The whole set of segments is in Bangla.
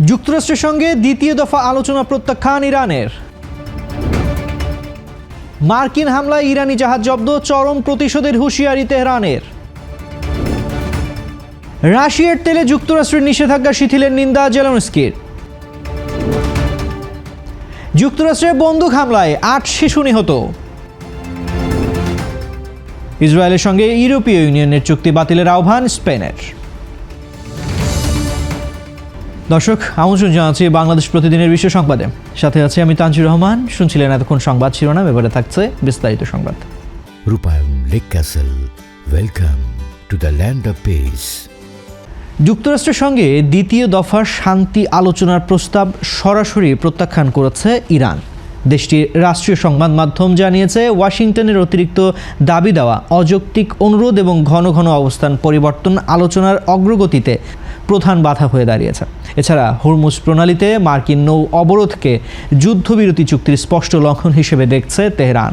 যুক্তরাষ্ট্রের সঙ্গে দ্বিতীয় দফা আলোচনা প্রত্যাখ্যান ইরানের। মার্কিন হামলায় ইরানি জাহাজ জব্দ, চরম প্রতিশোধের হুঁশিয়ারি তেহরানের। রাশিয়ার তেলে যুক্তরাষ্ট্রের নিষেধাজ্ঞা শিথিলের নিন্দা জেলেনস্কির। যুক্তরাষ্ট্রের বন্দুক হামলায় ৮ শিশু নিহত। ইসরায়েলের সঙ্গে ইউরোপীয় ইউনিয়নের চুক্তি বাতিলের আহ্বান স্পেনের। দর্শক, আমন্ত্রণ জানাচ্ছি বাংলাদেশ প্রতিদিনের বিশ্ব সংবাদে। সাথে আছে আমি তানজির রহমান। শুনছিলেন এতক্ষণ সংবাদ শিরোনাম, এবারে থাকছে বিস্তারিত সংবাদ। রূপায়ণ lake castle, welcome to the land of piece. যুক্তরাষ্ট্রের সঙ্গে দ্বিতীয় দফার শান্তি আলোচনার প্রস্তাব সরাসরি প্রত্যাখ্যান করেছে ইরান। দেশটির রাষ্ট্রীয় সংবাদ মাধ্যম জানিয়েছে, ওয়াশিংটনের অতিরিক্ত দাবি দেওয়া অযৌক্তিক অনুরোধ এবং ঘন ঘন অবস্থান পরিবর্তন আলোচনার অগ্রগতিতে প্রধান বাধা হয়ে দাঁড়িয়েছে। এছাড়া হরমুজ প্রণালীতে মার্কিন নৌ অবরোধকে যুদ্ধবিরতি চুক্তির স্পষ্ট লঙ্ঘন হিসেবে দেখছে তেহরান।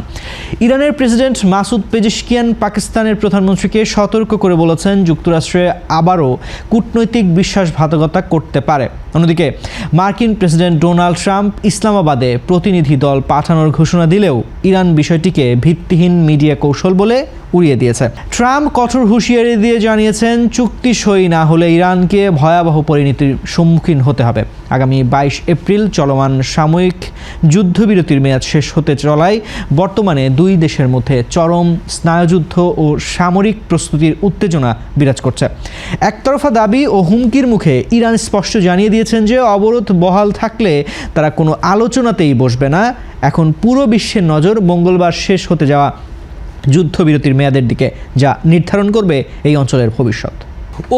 ইরানের প্রেসিডেন্ট মাসুদ পেজেশকিয়ান পাকিস্তানের প্রধানমন্ত্রীকে সতর্ক করে বলেছেন, যুক্তরাষ্ট্রে আবারও কূটনৈতিক বিশ্বাসঘাতকতা করতে পারে। অন্যদিকে মার্কিন প্রেসিডেন্ট ডোনাল্ড ট্রাম্প ইসলামাবাদে প্রতিনিধি দল পাঠানোর ঘোষণা দিলেও ইরান বিষয়টিকে ভিত্তিহীন মিডিয়া কৌশল বলে উড়িয়ে দিয়েছে। ট্রাম্প কঠোর হুঁশিয়ারি দিয়ে জানিয়েছেন, চুক্তি সই না হলে ইরানকে ভয়াবহ পরিণতির সম্মুখীন হতে হবে। আগামী 22 এপ্রিল চলমান সাময়িক যুদ্ধবিরতির মেয়াদ শেষ হতে চলায় বর্তমানে দুই দেশের মধ্যে চরম স্নায়ুযুদ্ধ ও সামরিক প্রস্তুতির উত্তেজনা বিরাজ করছে। একতরফা দাবি ও হুমকির মুখে ইরান স্পষ্ট জানিয়ে দিয়েছেন যে অবরোধ বহাল থাকলে তারা কোনো আলোচনাতেই বসবে না। এখন পুরো বিশ্বের নজর মঙ্গলবার শেষ হতে যাওয়া যুদ্ধবিরতির মেয়াদের দিকে, যা নির্ধারণ করবে এই অঞ্চলের ভবিষ্যৎ।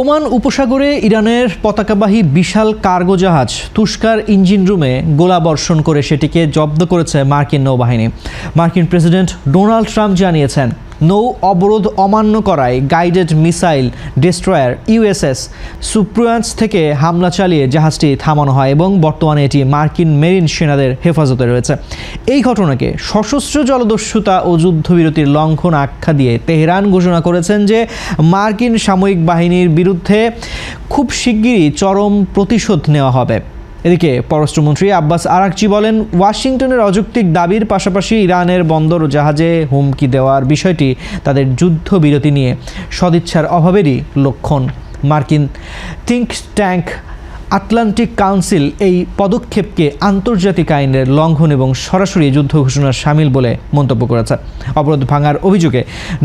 ওমান উপসাগরে ইরানের পতাকাবাহী বিশাল কার্গো জাহাজ তুস্কার ইঞ্জিন রুমে গোলাবর্ষণ করে সেটিকে জব্দ করেছে মার্কিন নৌবাহিনী। মার্কিন প্রেসিডেন্ট ডোনাল্ড ট্রাম্প জানিয়েছেন, নৌ অবরোধ অমান্য করায় গাইডেড মিসাইল ডেস্ট্রয়ার ইউএসএস সুপ্রিয়ান্স থেকে হামলা চালিয়ে জাহাজটি থামানো হয় এবং বর্তমানে এটি মার্কিন মেরিন সেনাদের হেফাজতে রয়েছে। এই ঘটনাকে সশস্ত্র জলদস্যুতা ও যুদ্ধবিরতির লঙ্ঘন আখ্যা দিয়ে তেহরান ঘোষণা করেছেন যে মার্কিন সামরিক বাহিনীর বিরুদ্ধে খুব শিগগিরই চরম প্রতিশোধ নেওয়া হবে। এদিকে পররাষ্ট্রমন্ত্রী আব্বাস আরাকচি বলেন, ওয়াশিংটনের অযৌক্তিক দাবির পাশাপাশি ইরানের বন্দর ও জাহাজে হুমকি দেওয়ার বিষয়টি তাদের যুদ্ধবিরতি নিয়ে সদিচ্ছার অভাবেরই লক্ষণ। মার্কিন থিঙ্ক ট্যাঙ্ক আটলান্টিক কাউন্সিল এই পদক্ষেপকে আন্তর্জাতিক আইনের লঙ্ঘন এবং সরাসরি যুদ্ধ ঘোষণার সামিল বলে মন্তব্য করেছে। অবরোধ ভাঙার অভিযোগে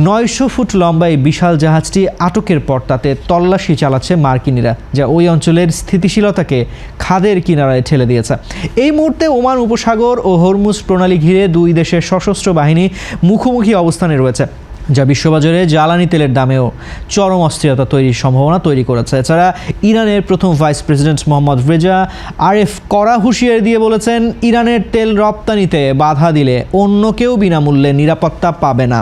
900 ফুট লম্বা এই বিশাল জাহাজটি আটকের পর তাতে তল্লাশি চালাচ্ছে মার্কিনিরা, যা ওই অঞ্চলের স্থিতিশীলতাকে খাদের কিনারায় ঠেলে দিয়েছে। এই মুহূর্তে ওমান উপসাগর ও হরমুজ প্রণালী ঘিরে দুই দেশের সশস্ত্র বাহিনী মুখোমুখি অবস্থানে রয়েছে, যা বিশ্ববাজারে জ্বালানি তেলের দামেও চরম অস্থিরতা তৈরির সম্ভাবনা তৈরি করেছে। এছাড়া ইরানের প্রথম ভাইস প্রেসিডেন্ট মোহাম্মদ রেজা আরেফ কড়া হুঁশিয়ারি দিয়ে বলেছেন, ইরানের তেল রপ্তানিতে বাধা দিলে অন্য কেউ বিনামূল্যে নিরাপত্তা পাবে না।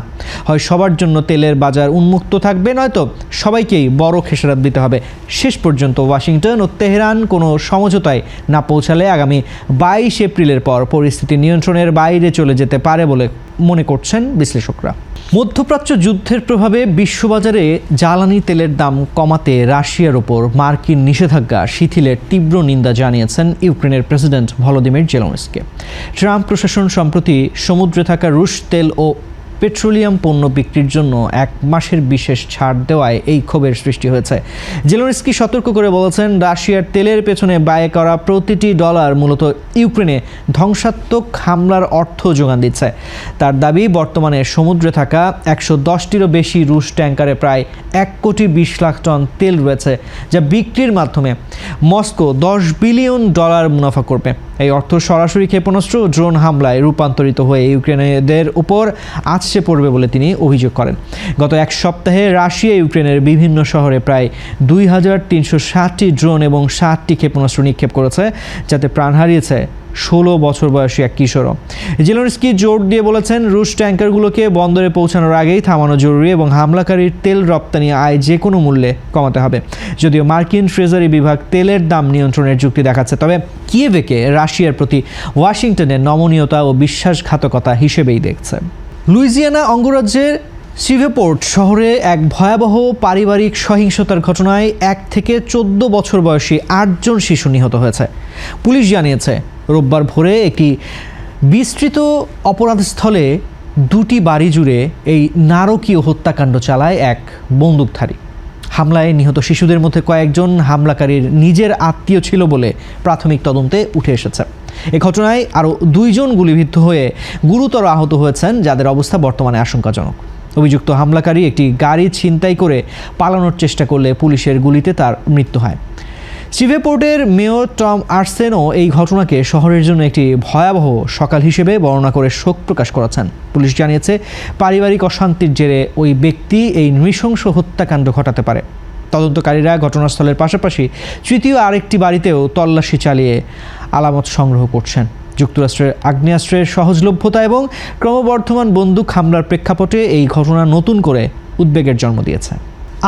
হয় সবার জন্য তেলের বাজার উন্মুক্ত থাকবে, নয়তো সবাইকেই বড় খেসারত দিতে হবে। শেষ পর্যন্ত ওয়াশিংটন ও তেহরান কোনো সমঝোতায় না পৌঁছালে আগামী 22 এপ্রিলের পর পরিস্থিতি নিয়ন্ত্রণের বাইরে চলে যেতে পারে বলে মনে করছেন বিশ্লেষকরা। মধ্যপ্রাচ্য যুদ্ধের প্রভাবে বিশ্ববাজারে জ্বালানি তেলের দাম কমাতে রাশিয়ার ওপর মার্কিন নিষেধাজ্ঞা শিথিলের তীব্র নিন্দা জানিয়েছেন ইউক্রেনের প্রেসিডেন্ট ভলোদিমির জেলেনস্কি। ট্রাম্প প্রশাসন সম্প্রতি সমুদ্রে থাকা রুশ তেল ও পেট্রোলিয়াম পণ্য বিক্রির জন্য 1 মাসের বিশেষ ছাড় দেওয়ায় এই ক্ষোভের সৃষ্টি হয়েছে। জেলেনস্কি সতর্ক করে বলেছেন, রাশিয়ার তেলের পেছনে ব্যয় করা প্রতিটি ডলার মূলত ইউক্রেনে ধ্বংসাত্মক হামলার অর্থ যোগান দিচ্ছে। তার দাবি, বর্তমানে সমুদ্রে থাকা 110টিরও বেশি রুশ ট্যাঙ্কারে প্রায় 1,20,00,000 টন তেল রয়েছে, যা বিক্রির মাধ্যমে মস্কো $10 বিলিয়ন মুনাফা করবে। এই অর্থ সরাসরি ক্ষেপণাস্ত্র ও ড্রোন হামলায় রূপান্তরিত হয়ে ইউক্রেনীয়দের উপর আছড়ে পড়বে বলে তিনি অভিযোগ করেন। গত এক সপ্তাহে রাশিয়া ইউক্রেনের বিভিন্ন শহরে প্রায় 2360টি ড্রোন এবং 60টি ক্ষেপণাস্ত্র নিক্ষেপ করেছে, যাতে প্রাণ হারিয়েছে 16 বছর বয়সী এক কিশোরও। জেলেনস্কি জোর দিয়ে বলেছেন, রুশ ট্যাঙ্কারগুলোকে বন্দরে পৌঁছানোর আগেই থামানো জরুরি এবং হামলাকারীর তেল রপ্তানি আয় যে কোনো মূল্যে কমাতে হবে। যদিও মার্কিন ট্রেজারি বিভাগ তেলের দাম নিয়ন্ত্রণের যুক্তি দেখাচ্ছে, তবে কিয়েভকে রাশিয়ার প্রতি ওয়াশিংটনের নমনীয়তা ও বিশ্বাসঘাতকতা হিসেবেই দেখছে। লুইজিয়ানা অঙ্গরাজ্যের শ্রীভেপোর্ট শহরে এক ভয়াবহ পারিবারিক সহিংসতার ঘটনায় 1 থেকে 14 বছর বয়সী 8 জন শিশু নিহত হয়েছে। পুলিশ জানিয়েছে রোববার ভোরে একটি বিস্তৃত অপরাধস্থলে 2টি বাড়ি জুড়ে এই নারকীয় হত্যাকাণ্ড চালায় এক বন্দুকধারী। হামলায় নিহত শিশুদের মধ্যে কয়েকজন হামলাকারীর নিজের আত্মীয় ছিল বলে প্রাথমিক তদন্তে উঠে এসেছে। এ ঘটনায় আরও 2 জন গুলিবিদ্ধ হয়ে গুরুতর আহত হয়েছেন, যাদের অবস্থা বর্তমানে আশঙ্কাজনক। অভিযুক্ত হামলাকারী একটি গাড়ি ছিনতাই করে পালানোর চেষ্টা করলে পুলিশের গুলিতে তার মৃত্যু হয়। শ্রীভেপোর্টের মেয়র টম আর্সেনও এই ঘটনাকে শহরের জন্য একটি ভয়াবহ সকাল হিসেবে বর্ণনা করে শোক প্রকাশ করেছেন। পুলিশ জানিয়েছে পারিবারিক অশান্তির জেরে ওই ব্যক্তি এই নৃশংস হত্যাকাণ্ড ঘটাতে পারে। তদন্তকারীরা ঘটনাস্থলের পাশাপাশি তৃতীয় আরেকটি বাড়িতেও তল্লাশি চালিয়ে আলামত সংগ্রহ করছেন। যুক্তরাষ্ট্রের আগ্নেয়াস্ত্রের সহজলভ্যতা এবং ক্রমবর্ধমান বন্দুক হামলার প্রেক্ষাপটে এই ঘটনা নতুন করে উদ্বেগের জন্ম দিয়েছে।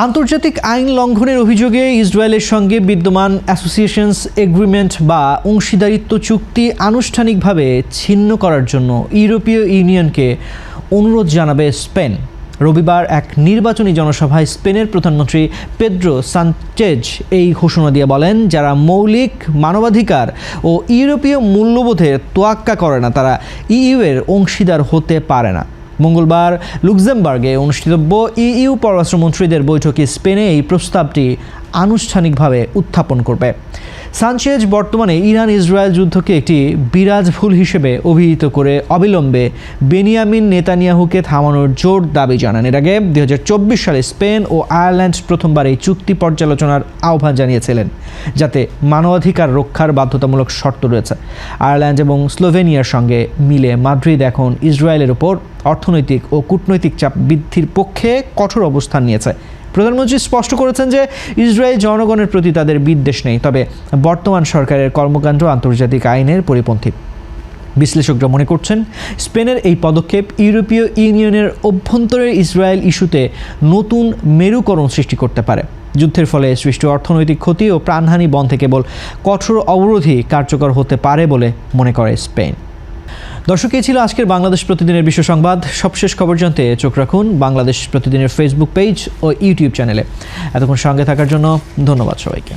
আন্তর্জাতিক আইন লঙ্ঘনের অভিযোগে ইসরায়েলের সঙ্গে বিদ্যমান অ্যাসোসিয়েশনস এগ্রিমেন্ট বা অংশীদারিত্ব চুক্তি আনুষ্ঠানিকভাবে ছিন্ন করার জন্য ইউরোপীয় ইউনিয়নকে অনুরোধ জানাবে স্পেন। রবিবার এক নির্বাচনী জনসভায় স্পেনের প্রধানমন্ত্রী পেদ্রো সানচেজ এই ঘোষণা দিয়ে বলেন, যারা মৌলিক মানবাধিকার ও ইউরোপীয় মূল্যবোধের তোয়াক্কা করে না তারা ইইউ এর অংশীদার হতে পারে না। মঙ্গলবার লুক্সেমবার্গে অনুষ্ঠিতব্য ইইউ পররাষ্ট্রমন্ত্রীদের বৈঠকে স্পেনে এই প্রস্তাবটি আনুষ্ঠানিকভাবে উত্থাপন করবে। সানচেজ বর্তমানে ইরান ইসরায়েল যুদ্ধকে একটি বিরাজ ভুল হিসেবে অভিহিত করে অবিলম্বে বেনিয়ামিন নেতানিয়াহুকে থামানোর জোর দাবি জানান। এর আগে 2024 সালে স্পেন ও আয়ারল্যান্ড প্রথমবার এই চুক্তি পর্যালোচনার আহ্বান জানিয়েছিলেন, যাতে মানবাধিকার রক্ষার বাধ্যতামূলক শর্ত রয়েছে। আয়ারল্যান্ড এবং স্লোভেনিয়ার সঙ্গে মিলে মাদ্রিদ এখন ইসরায়েলের উপর অর্থনৈতিক ও কূটনৈতিক চাপ বৃদ্ধির পক্ষে কঠোর অবস্থান নিয়েছে। প্রধানমন্ত্রী স্পষ্ট করেছেন যে ইসরায়েল জনগণের প্রতি তাদের বিদ্বেষ নেই, তবে বর্তমান সরকারের কর্মকাণ্ড আন্তর্জাতিক আইনের পরিপন্থী। বিশ্লেষকরা মনে করছেন স্পেনের এই পদক্ষেপ ইউরোপীয় ইউনিয়নের অভ্যন্তরের ইসরায়েল ইস্যুতে নতুন মেরুকরণ সৃষ্টি করতে পারে। যুদ্ধের ফলে সৃষ্ট অর্থনৈতিক ক্ষতি ও প্রাণহানি বন্ধে কেবল কঠোর অবরোধই কার্যকর হতে পারে বলে মনে করে স্পেন। দর্শক, এই ছিল আজকের বাংলাদেশ প্রতিদিনের বিশ্ব সংবাদ। সবশেষ খবর জানতে চোখ রাখুন বাংলাদেশ প্রতিদিনের ফেসবুক পেজ ও ইউটিউব চ্যানেলে। এতক্ষণ সঙ্গে থাকার জন্য ধন্যবাদ সবাইকে।